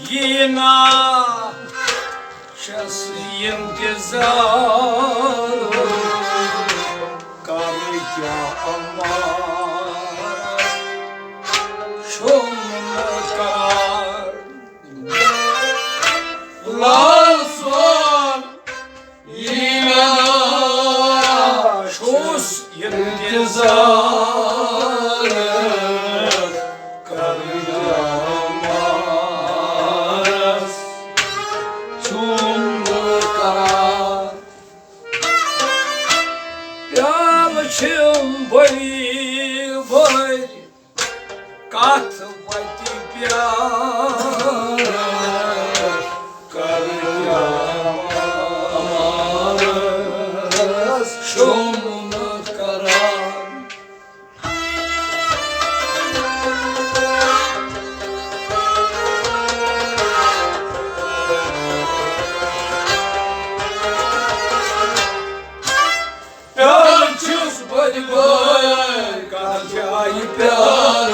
Yina şas intizar kar kya amar şum karar lal son yina şus intizar kar kya Kat vati pyar kar yamaras şum karar Pyar chus badi boy kat jayi pyar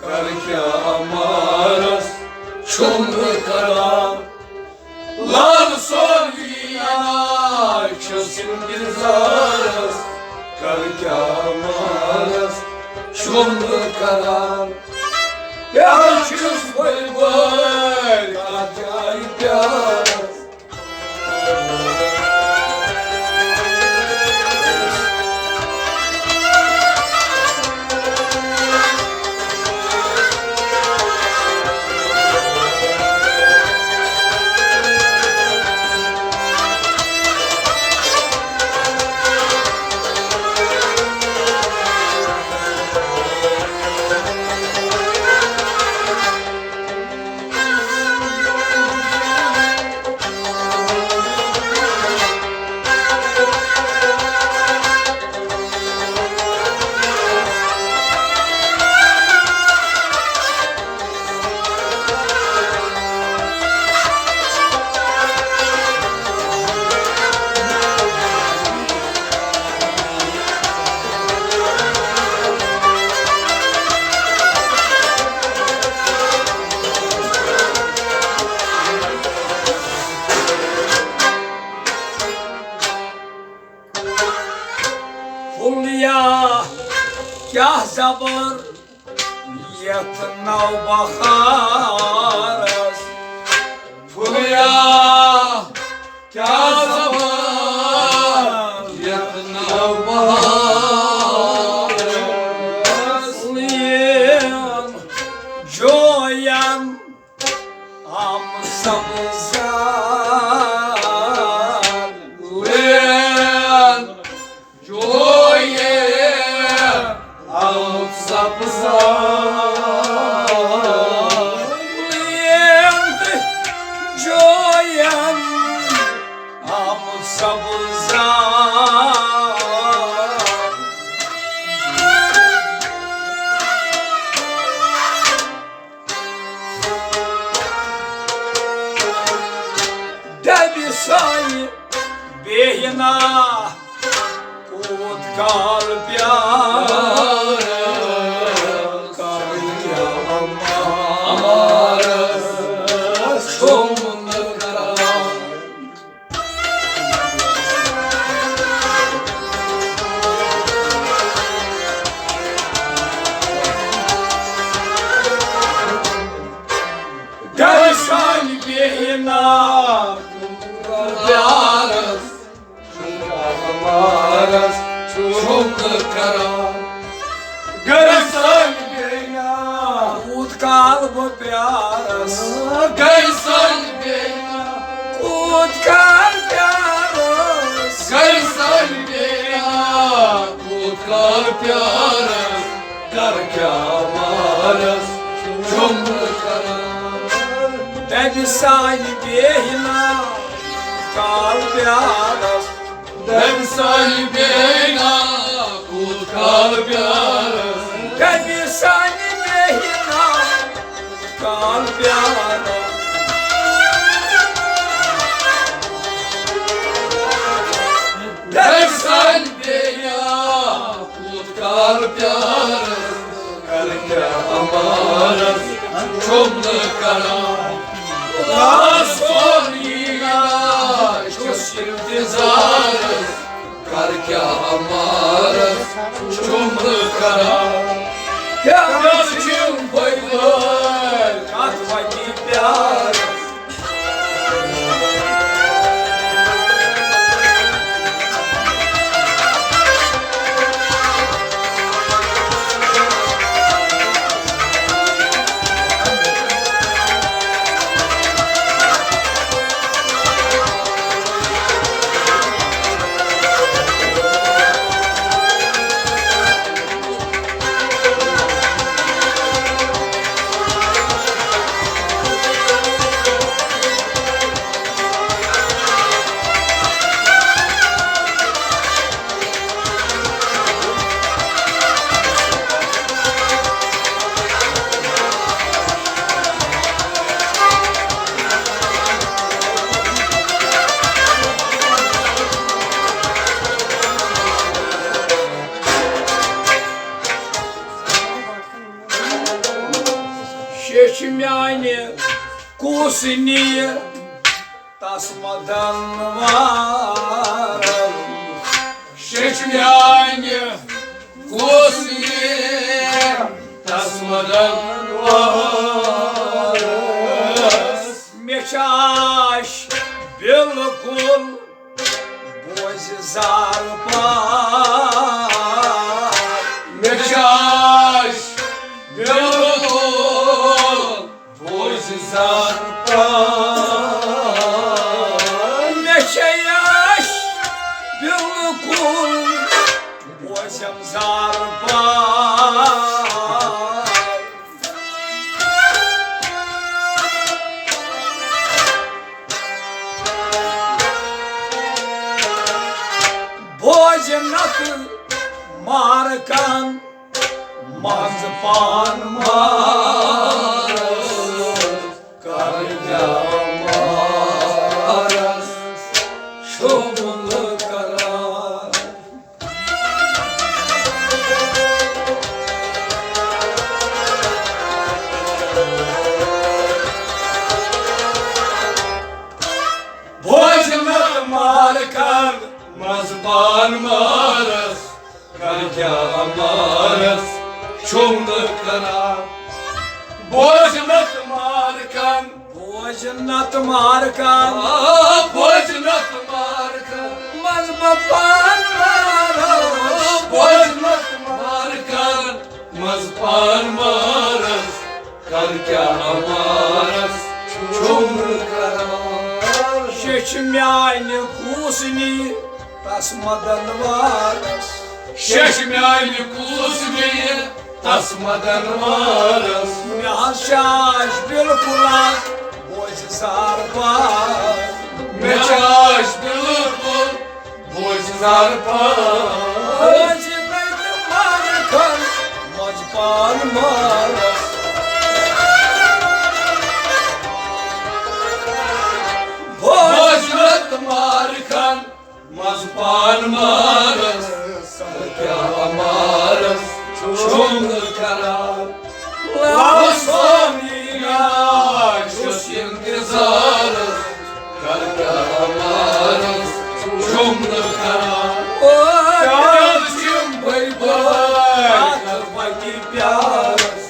kar kya amaras şum karar lal son yana çılsın gizaras kar kya amaras şum karar ya çız boy boy acayip yaras Hulya kya sabır yetnav baharas Hulya kya sabır yetnav baharas Hulyan joyan am sabzar Hulyan Joyan am sabzar Debi say behina kut kalbya Garsan bena utkal bo pyaras Garsan bena utkal pyaras Garsan bena utkal pyaras Kar kya maras şum karar Debi say behina utkal pyaras Debi say behina utkal pyaras Debi say behina utkal pyaras Debi say behina utkal pyaras Kar kya amaras Çomlu karan Rasoliga Ços intizarız Karkya amarız Çomlu karan Yarçım koylar Katvaki pyar Şeşmyani kusini tasmadan varım Şeşmyani kusini tasmadan varım Meçaş bilkul bozi zarpar Meçaş bilkul bozi zarpar Meçaş bilkul bozim zarpar Bozimnatı markan Mazpan maras Karca maras Şomlu karar Bozimnatı markan Mazpan maras Karca maras Çomlu karar Bojnat markan Bojnat markan Bojnat markan Mazpan maras Bojnat markan Mazpan maras Karkya maras Çomlu karar Şeşmyani kusini tasmadan varas Şeşmyani kusini tasmadan varas Meçaş bilkulan bozi zarpar Meçaş bilkul bozi zarpar Bozimnatı markan Mazpan maras Bozimnatı markan Mazpan maras Karkya maras Çomlu karar Rasoliga Ços intizarız Karkya amarız Çomlu karar Yarçım koylar Katvaki pyarız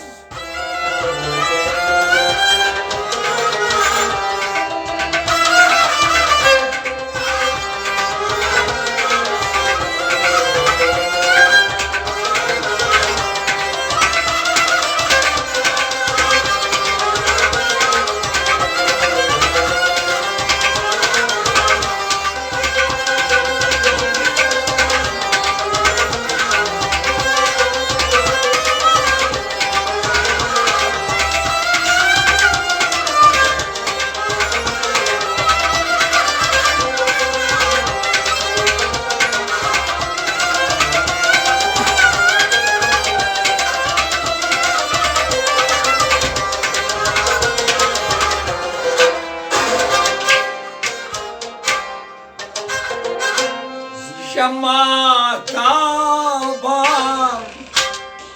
Şama taban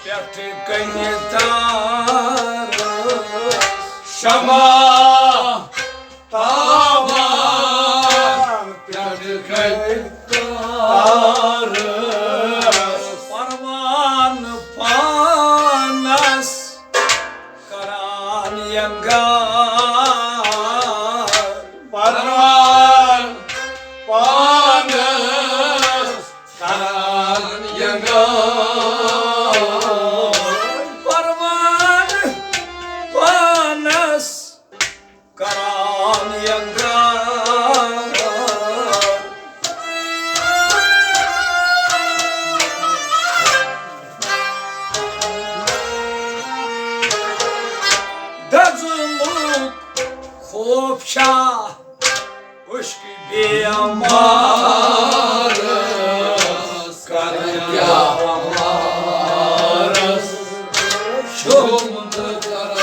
Perti kanitar Şama taban Tarız Parman panas Karan yangar Parman panas Karan yangar Parman panas Karan yangar Dazıluk Hopşa Uşk biyamarız Karya amarız Şumdu karar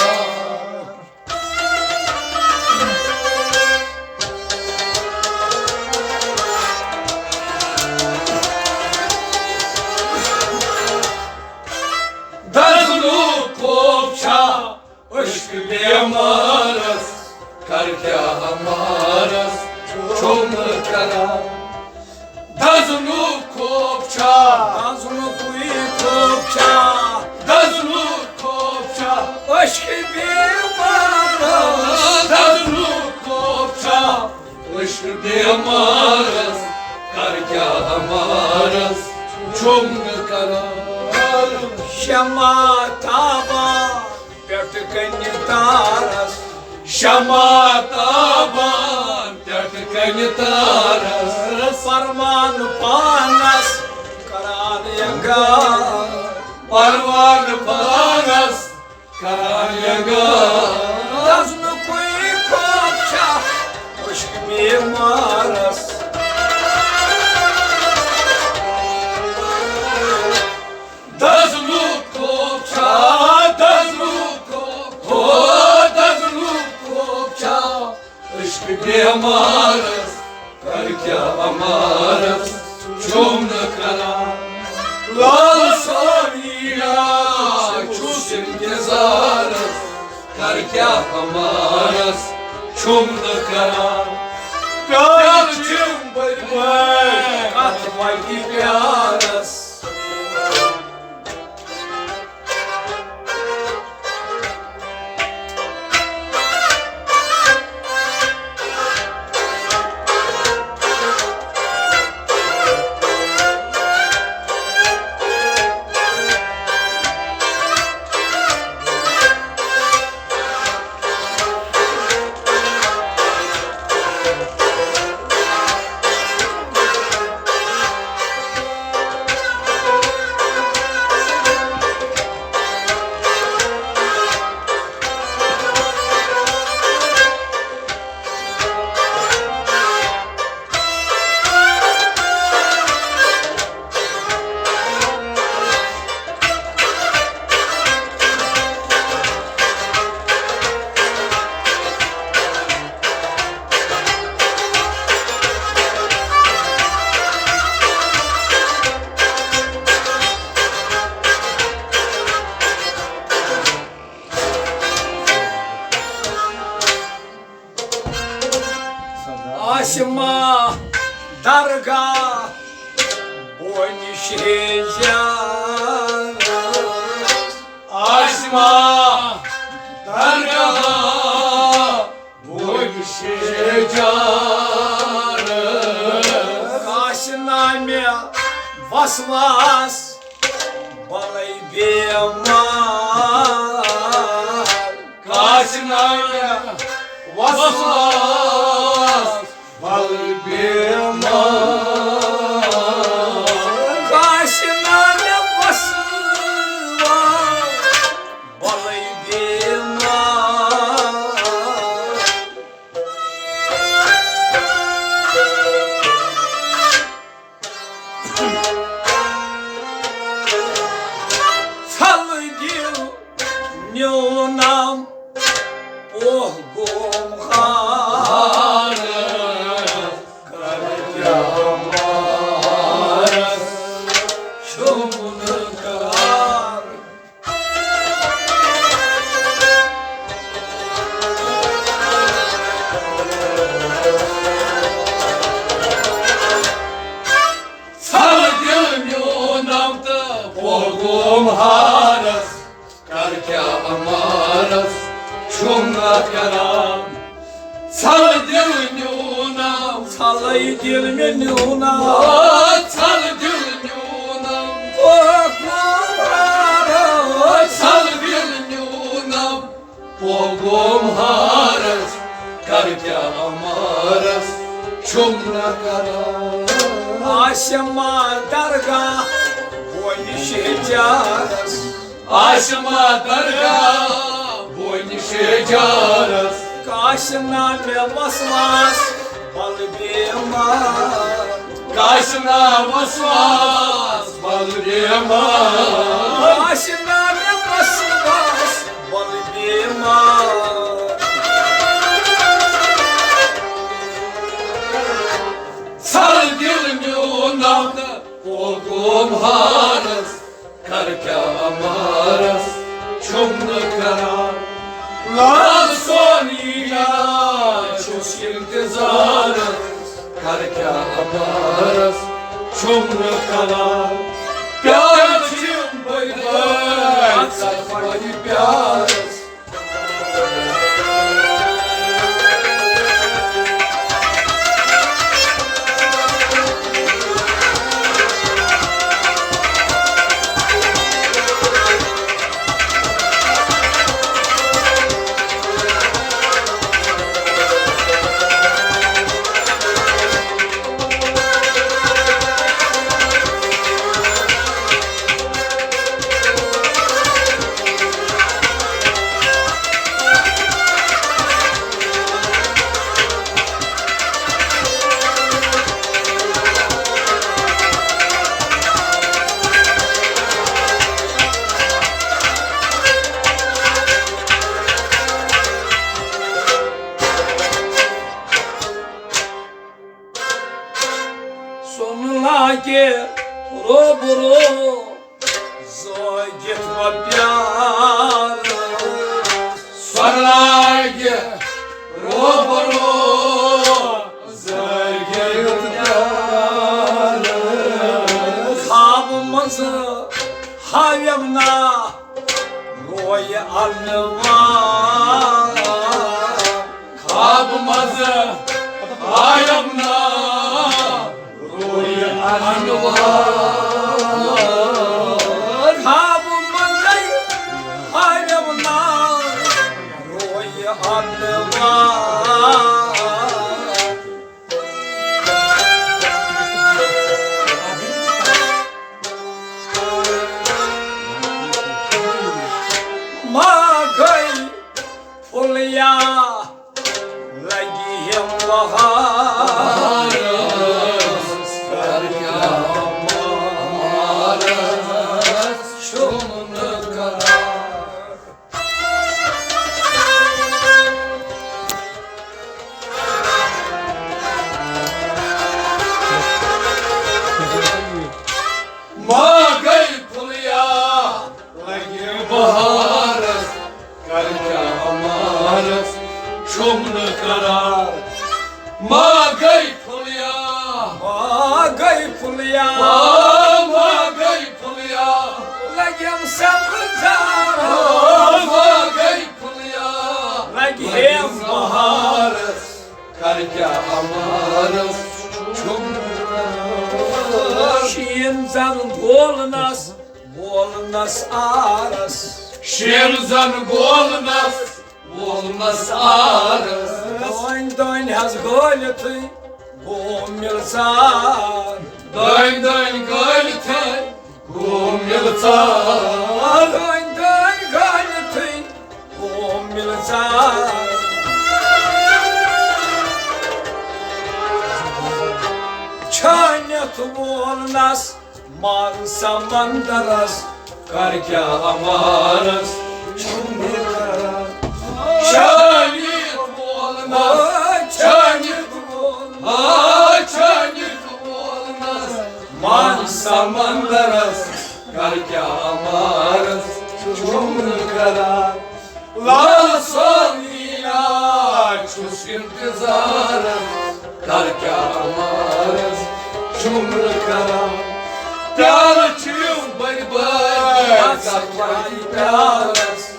Dazıluk Hopşa Uşk biyamarız Karya amarız Şumdu karar Dazunu kopça Dazunu kopça Dazunu kopça Aşk bir marız Dazunu kopça Aşk bir marız Karga amarız Çomlu karar Şama taba Pertükeni taras Şama taban Pertükeni taras Parman panas Karan yangar Parman panas Karan yangar Daznu kuy kopça Aşk bir maras Daznu kopça Daznu kopça Daznu kopça Aşk bir maras Karya amarız Çomda karar Lal saniya Çusim gezarız Karya amarız Çomda karar Karçım bırbay Atmay gibyarız Asma darga Onişeceğiz Asma darga Onişeceğiz Kaşıname vasvas Balay bemar Kaşıname vasvas Balay bemar Kaşıname vasvas Balay bemar Salgil nyonam Ohgum kharız Karya amarız Şumunu karar harras, karkya amaras, çumla karam. Sal dil nyunam, salay dil nyunam, sal dil nyunam, pogum harras, sal dil nyunam, pogum harras, karkya amaras, çumla karam. Aşma dargah, boynişeceğiz. Aşma dargah, boynişeceğiz. Kaşına ne basmaz, bal bimar. Kaşına basmaz, bal bimar. Kaşına ne basmaz, bal bimar. Sal dil nyunamda, pogum harras, karkya amaras, çumlu karar. La sonina, çuş intizarız, karkya amaras, çumlu karar. Pyar çim bay bay, sarfayı pyarız. Sonlage robro zoy gitma pyar. Sonlage robro zoy gitma pyar. Kabımızı havyamna roy alva. Kabımızı havyamna anvar. Kabımızı havyamna roy alva. Magay fulya lagi hem bahar. Karkya amaras, çumlu karar. Magay pulya lagi baharas, karkya amaras, çumlu karar. Magay pulya, magay pulya, magay pulya, lagim sabzara. Magay pulya, lagim baharas, karkya amaras, çumlu karar. Şienzan bolnas, bolnas aras. Şienzan bolnas, bolnas aras. Doin doin has goleti, gomilsan. Doin doin goleti, gomilsan. Doin doin goleti, gomilsan. Çanyat volnas, man samandaras, karkya amaras, çumlu karar. Çanyat volnas, çanyat volnas, çanyat volnas, man samandaras, karkya amaras, çumlu karar. La sonina, çuş intizarım, karkya amaras, çumlu karar. प्याल चुम बड़ बड़ सच्चाई प्यालस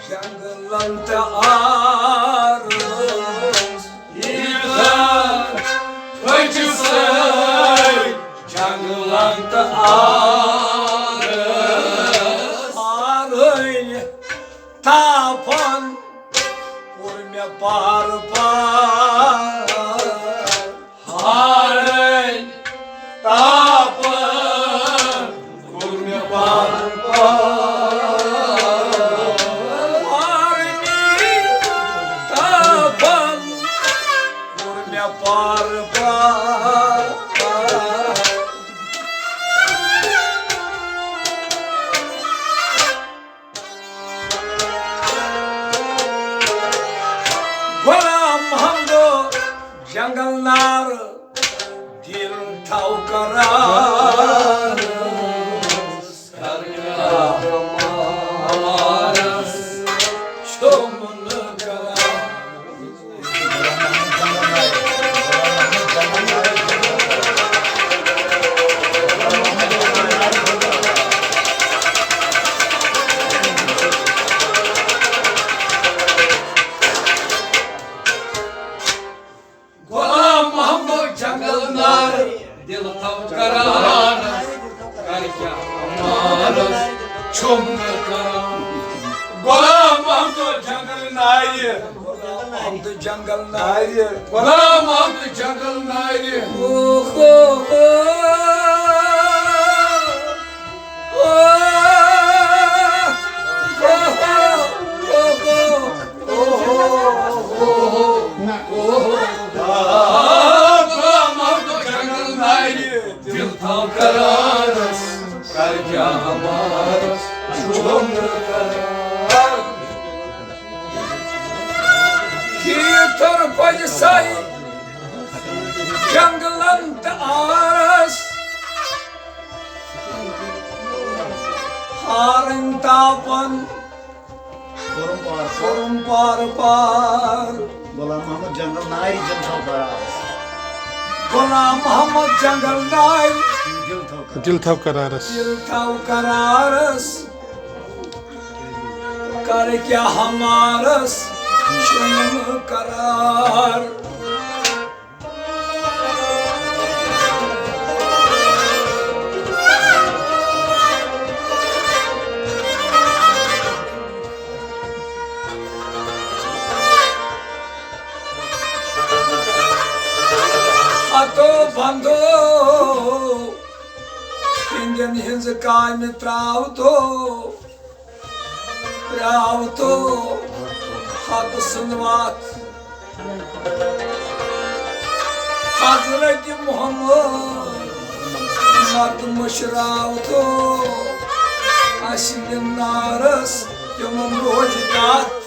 Jangalanta arız İlhan Koçusay Jangalanta arız Arıy tapan Vurmya par par Arıy tapan Vurmya par par par par Gulam hamdo jangallar dil tau karar karya amaras çomunu karar Dil tav kararas karya amaras çomunu karar Gulam hamdo jangal nayi Gulam hamdo jangal nayi Gulam hamdo jangal nayi Oh oh Dil tav kararas karya amaras çomunu karar Kitor pajsai jangalant aras Harın tapan Forum par par Gulam Muhammad Jangal Nair Dil Thav Kararas Gulam Muhammad Jangal Nair Dil Thav Dil Thav Kararas Dil tav kararas Kar kya hamaras Chum karar Ato bando Ingen hinz kaime trauto Hak sunvat Hazreti Muhammed Mat muşrauto Aşilim naras Yomum rojidat